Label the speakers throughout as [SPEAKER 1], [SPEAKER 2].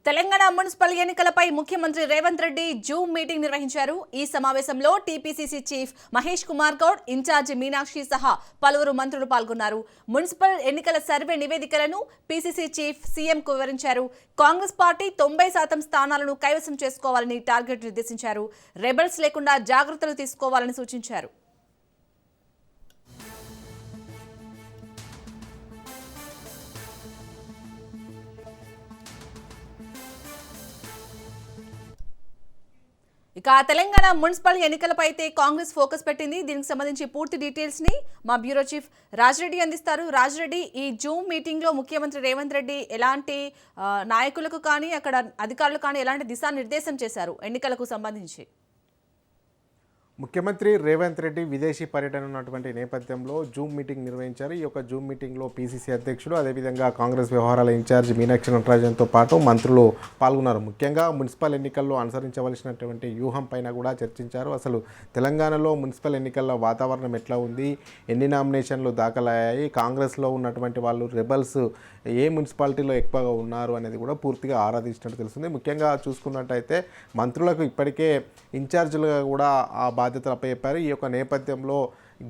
[SPEAKER 1] Telangana municipal ఎన్నికలపై ముఖ్యమంత్రి Revanth Reddy Zoom meeting నిర్వహించారు. ఈ సమావేశంలో TPCC chief Mahesh Kumar Goud, incharge Meenakshi సహా పలువురు మంత్రులు పాల్గొన్నారు. మున్సిపల్ ఎన్నికల సర్వే నివేదికలను పీసీసీ చీఫ్ సీఎంకు వివరించారు. కాంగ్రెస్ పార్టీ 90% స్థానాలను కైవసం చేసుకోవాలని టార్గెట్ నిర్దేశించారు. రెబల్స్ లేకుండా జాగ్రత్తలు తీసుకోవాలని సూచించారు. ఇక తెలంగాణ మున్సిపల్ ఎన్నికలపై అయితే కాంగ్రెస్ ఫోకస్ పెట్టింది. దీనికి సంబంధించి పూర్తి డీటెయిల్స్ ని మా బ్యూరో చీఫ్ రాజరెడ్డి అందిస్తారు. రాజరెడ్డి, ఈ జూమ్ మీటింగ్ లో ముఖ్యమంత్రి రేవంత్ రెడ్డి ఎలాంటి నాయకులకు కానీ అక్కడ అధికారులకు కానీ ఎలాంటి దిశానిర్దేశం చేశారు ఎన్నికలకు సంబంధించి?
[SPEAKER 2] ముఖ్యమంత్రి రేవంత్ రెడ్డి విదేశీ పర్యటన ఉన్నటువంటి నేపథ్యంలో జూమ్ మీటింగ్ నిర్వహించారు. ఈ యొక్క జూమ్ మీటింగ్లో పీసీసీ అధ్యక్షుడు, అదేవిధంగా కాంగ్రెస్ వ్యవహారాల ఇన్ఛార్జ్ మీనాక్షి నటరాజన్తో పాటు మంత్రులు పాల్గొన్నారు. ముఖ్యంగా మున్సిపల్ ఎన్నికల్లో అనుసరించవలసినటువంటి వ్యూహం పైన కూడా చర్చించారు. అసలు తెలంగాణలో మున్సిపల్ ఎన్నికల్లో వాతావరణం ఎట్లా ఉంది, ఎన్ని నామినేషన్లు దాఖలయ్యాయి, కాంగ్రెస్లో ఉన్నటువంటి వాళ్ళు రెబల్స్ ఏ మున్సిపాలిటీలో ఎక్కువగా ఉన్నారు అనేది కూడా పూర్తిగా ఆరాధించినట్టు తెలుస్తుంది. ముఖ్యంగా చూసుకున్నట్టయితే మంత్రులకు ఇప్పటికే ఇన్ఛార్జీలుగా కూడా ఆ బాధ్యతలు అప్పచెప్పారు. ఈ యొక్క నేపథ్యంలో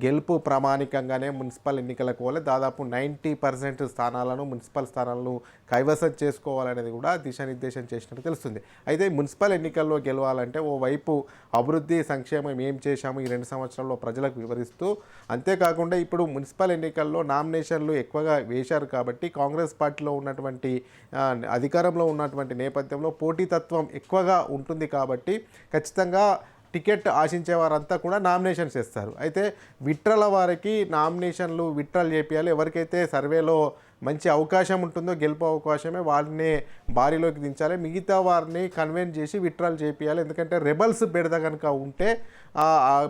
[SPEAKER 2] గెలుపు ప్రామాణికంగానే మున్సిపల్ ఎన్నికలకు వల్ల దాదాపు 90% స్థానాలను మున్సిపల్ స్థానాలను కైవసం చేసుకోవాలనేది కూడా దిశానిర్దేశం చేసినట్టు తెలుస్తుంది. అయితే మున్సిపల్ ఎన్నికల్లో గెలవాలంటే ఓవైపు అభివృద్ధి సంక్షేమం ఏం చేశాము ఈ 2 సంవత్సరాల్లో ప్రజలకు వివరిస్తూ, అంతేకాకుండా ఇప్పుడు మున్సిపల్ ఎన్నికల్లో నామినేషన్లు ఎక్కువగా వేశారు కాబట్టి కాంగ్రెస్ పార్టీలో ఉన్నటువంటి అధికారంలో ఉన్నటువంటి నేపథ్యంలో పోటీతత్వం ఎక్కువగా ఉంటుంది కాబట్టి ఖచ్చితంగా టికెట్ ఆశించే వారంతా కూడా నామినేషన్స్ చేస్తారు. అయితే విట్రల వారికి నామినేషన్లు విట్రల్ చేపియాలి. ఎవరికైతే సర్వేలో మంచి అవకాశం ఉంటుందో, గెలుపు అవకాశమే, వారిని బారిలోకి దించాలి. మిగతా వారిని కన్విన్స్ చేసి విత్డ్రాల్ చేపియాలి. ఎందుకంటే రెబల్స్ బెడద కనుక ఉంటే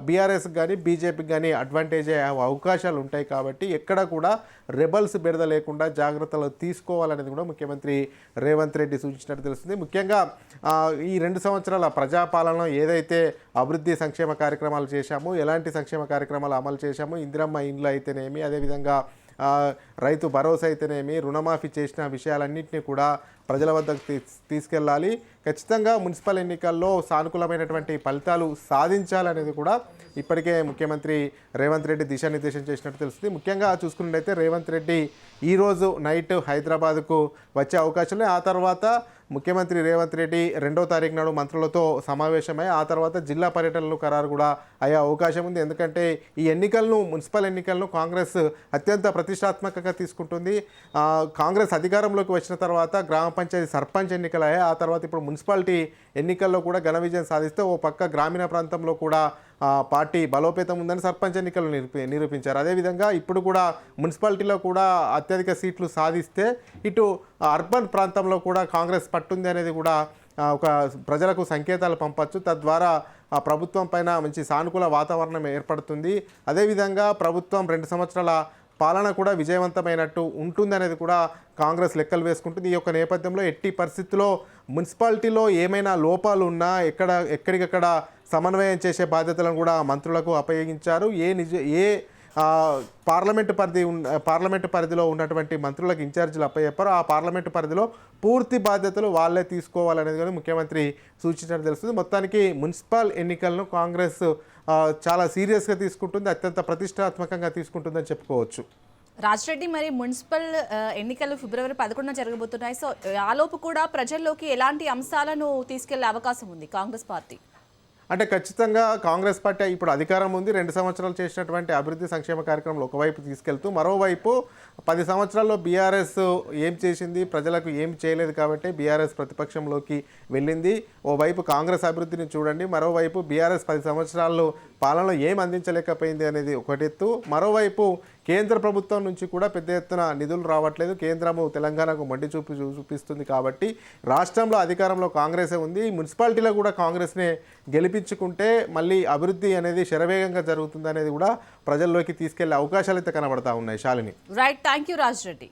[SPEAKER 2] బీఆర్ఎస్కి కానీ బీజేపీకి కానీ అడ్వాంటేజ్ అయ్యే అవకాశాలు ఉంటాయి. కాబట్టి ఎక్కడ కూడా రెబల్స్ బెడద లేకుండా జాగ్రత్తలు తీసుకోవాలనేది కూడా ముఖ్యమంత్రి రేవంత్ రెడ్డి సూచించినట్టు తెలుస్తుంది. ముఖ్యంగా ఈ 2 సంవత్సరాల ప్రజాపాలన ఏదైతే అభివృద్ధి సంక్షేమ కార్యక్రమాలు చేశామో, ఎలాంటి సంక్షేమ కార్యక్రమాలు అమలు చేశామో, ఇందిరమ్మ ఇండ్లు అయితేనేమి, అదేవిధంగా రైతు భరోసా అయితేనేమి, రుణమాఫీ చేసిన విషయాలన్నింటినీ కూడా ప్రజల వద్దకు తీసుకెళ్ళాలి. ఖచ్చితంగా మున్సిపల్ ఎన్నికల్లో సానుకూలమైనటువంటి ఫలితాలు సాధించాలనేది కూడా ఇప్పటికే ముఖ్యమంత్రి రేవంత్ రెడ్డి దిశానిర్దేశం చేసినట్టు తెలుస్తుంది. ముఖ్యంగా చూసుకున్నట్టయితే రేవంత్ రెడ్డి ఈరోజు నైట్ హైదరాబాద్కు వచ్చే అవకాశం. ఆ తర్వాత ముఖ్యమంత్రి రేవంత్ రెడ్డి 2వ తారీఖు నాడు మంత్రులతో సమావేశమై ఆ తర్వాత జిల్లా పర్యటనలు ఖరారు కూడా అయ్యే అవకాశం ఉంది. ఎందుకంటే ఈ మున్సిపల్ ఎన్నికలను కాంగ్రెస్ అత్యంత ప్రతిష్టాత్మకంగా తీసుకుంటుంది. కాంగ్రెస్ అధికారంలోకి వచ్చిన తర్వాత గ్రామ పంచాయతీ సర్పంచ్ ఎన్నికలు అయ్యాయి. ఆ తర్వాత ఇప్పుడు మున్సిపాలిటీ ఎన్నికల్లో కూడా ఘన విజయం సాధిస్తే ఓ పక్క గ్రామీణ ప్రాంతంలో కూడా పార్టీ బలోపేతం ఉందని సర్పంచ్ ఎన్నికలు నిరూపించారు. అదేవిధంగా ఇప్పుడు కూడా మున్సిపాలిటీలో కూడా అత్యధిక సీట్లు సాధిస్తే ఇటు అర్బన్ ప్రాంతంలో కూడా కాంగ్రెస్ పట్టుంది అనేది కూడా ఒక ప్రజలకు సంకేతాలు పంపచ్చు. తద్వారా ప్రభుత్వం పైన మంచి సానుకూల వాతావరణం ఏర్పడుతుంది. అదేవిధంగా ప్రభుత్వం 2 సంవత్సరాల పాలన కూడా విజయవంతమైనట్టు ఉంటుందనేది కూడా కాంగ్రెస్ లెక్కలు వేసుకుంటుంది. ఈ యొక్క నేపథ్యంలో ఎట్టి పరిస్థితుల్లో మున్సిపాలిటీలో ఏమైనా లోపాలు ఉన్నా ఎక్కడికక్కడ సమన్వయం చేసే బాధ్యతలను కూడా మంత్రులకు అప్పగించారు. ఏ పార్లమెంటు పరిధిలో ఉన్నటువంటి మంత్రులకు ఇన్ఛార్జీలు అప్పచెప్పారు. ఆ పార్లమెంటు పరిధిలో పూర్తి బాధ్యతలు వాళ్ళే తీసుకోవాలనేది కూడా ముఖ్యమంత్రి సూచించినట్టు తెలుస్తుంది. మొత్తానికి మున్సిపల్ ఎన్నికలను కాంగ్రెస్ చాలా సీరియస్గా తీసుకుంటుంది, అత్యంత ప్రతిష్టాత్మకంగా తీసుకుంటుందని చెప్పుకోవచ్చు.
[SPEAKER 1] రాజరెడ్డి, మరి మున్సిపల్ ఎన్నికలు ఫిబ్రవరి 11న జరగబోతున్నాయి. సో ఆలోపు కూడా ప్రజల్లోకి ఎలాంటి అంశాలను తీసుకెళ్లే అవకాశం ఉంది కాంగ్రెస్ పార్టీ?
[SPEAKER 2] అంటే ఖచ్చితంగా కాంగ్రెస్ పార్టీ ఇప్పుడు అధికారం ఉంది. 2 సంవత్సరాలు చేసినటువంటి అభివృద్ధి సంక్షేమ కార్యక్రమాలు ఒకవైపు తీసుకెళ్తూ, మరోవైపు 10 సంవత్సరాల్లో బీఆర్ఎస్ ఏం చేసింది, ప్రజలకు ఏం చేయలేదు కాబట్టి బీఆర్ఎస్ ప్రతిపక్షంలోకి వెళ్ళింది. ఓవైపు కాంగ్రెస్ అభివృద్ధిని చూడండి, మరోవైపు బీఆర్ఎస్ 10 సంవత్సరాల్లో పాలనలో ఏం అందించలేకపోయింది అనేది ఒకటెత్తు. మరోవైపు కేంద్ర ప్రభుత్వం నుంచి కూడా పెద్ద ఎత్తున నిధులు రావట్లేదు. కేంద్రము తెలంగాణకు మొండి చూపిస్తుంది కాబట్టి రాష్ట్రంలో అధికారంలో కాంగ్రెసే ఉంది. మున్సిపాలిటీలో కూడా కాంగ్రెస్నే గెలిపించుకుంటే మళ్ళీ అభివృద్ధి అనేది శరవేగంగా జరుగుతుంది అనేది కూడా ప్రజల్లోకి తీసుకెళ్లే అవకాశాలు అయితే కనబడతా ఉన్నాయి. Shalini.
[SPEAKER 1] Right, thank you Raj Reddy.